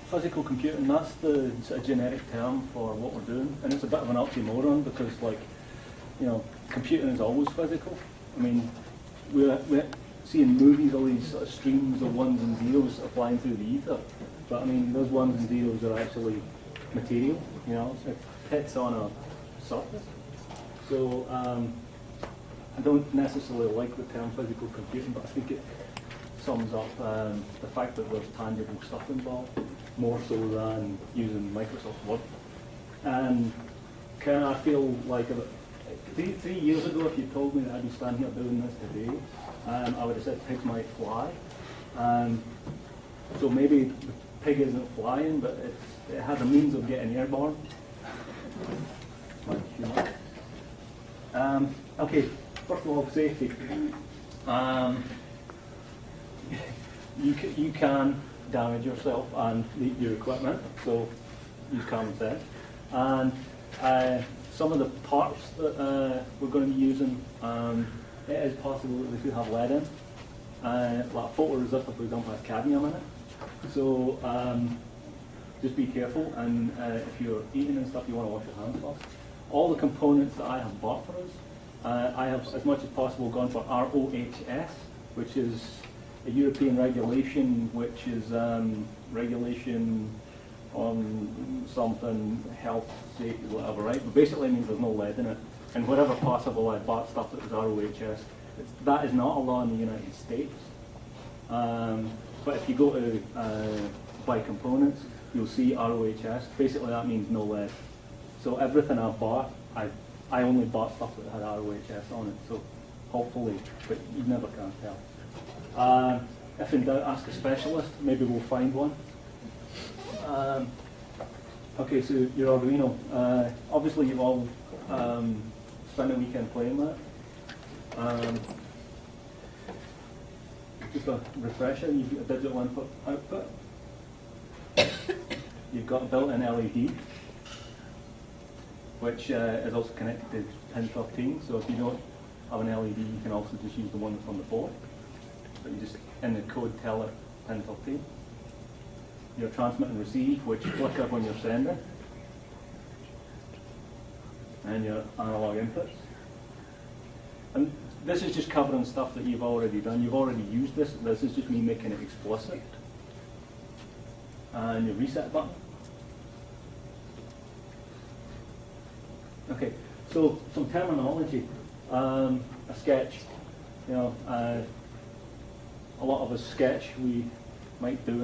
physical computing, that's the sort of generic term for what we're doing, and it's a bit of an oxymoron because, like, you know, computing is always physical. I mean, we see in movies all these sort of streams of ones and zeros sort of flying through the ether, but I mean, those ones and zeros are actually material, you know, it hits on a surface. So I don't necessarily like the term physical computing, but I think it sums up the fact that there's tangible stuff involved, more so than using Microsoft Word. And kind of I feel like about 3 years ago, if you told me that I'd be standing here doing this today, I would have said pigs might fly. So maybe the pig isn't flying, but it has a means of getting airborne. Like human. Okay, first of all, safety. You can damage yourself and your equipment, so use common sense. And some of the parts that we're going to be using, it is possible that they could have lead in. Like photoresistor, for example, has cadmium in it. So just be careful, and if you're eating and stuff, you want to wash your hands first. All the components that I have bought for us, I have, as much as possible, gone for ROHS, which is a European regulation, which is regulation on something, health, safety, whatever, right? But basically it means there's no lead in it. And wherever possible, I bought stuff that was ROHS. That is not a law in the United States. But if you go to buy components, you'll see ROHS. Basically that means no lead. So everything I've bought, I only bought stuff that had ROHS on it. So hopefully, but you never can tell. If in doubt, ask a specialist. Maybe we'll find one. Okay, so your Arduino. Obviously, you've all spent a weekend playing that. Just a refresher, you've got a digital input output. You've got a built-in LED, which is also connected to pin 13. So if you don't have an LED, you can also just use the one that's on the board. But you just, in the code, tell it pin 13. Your transmit and receive, which flicker when you're sending. And your analog inputs. And this is just covering stuff that you've already done. You've already used this. This is just me making it explicit. And your reset button. Okay, so some terminology. A sketch. You know, a lot of us sketch. We might do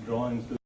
drawings.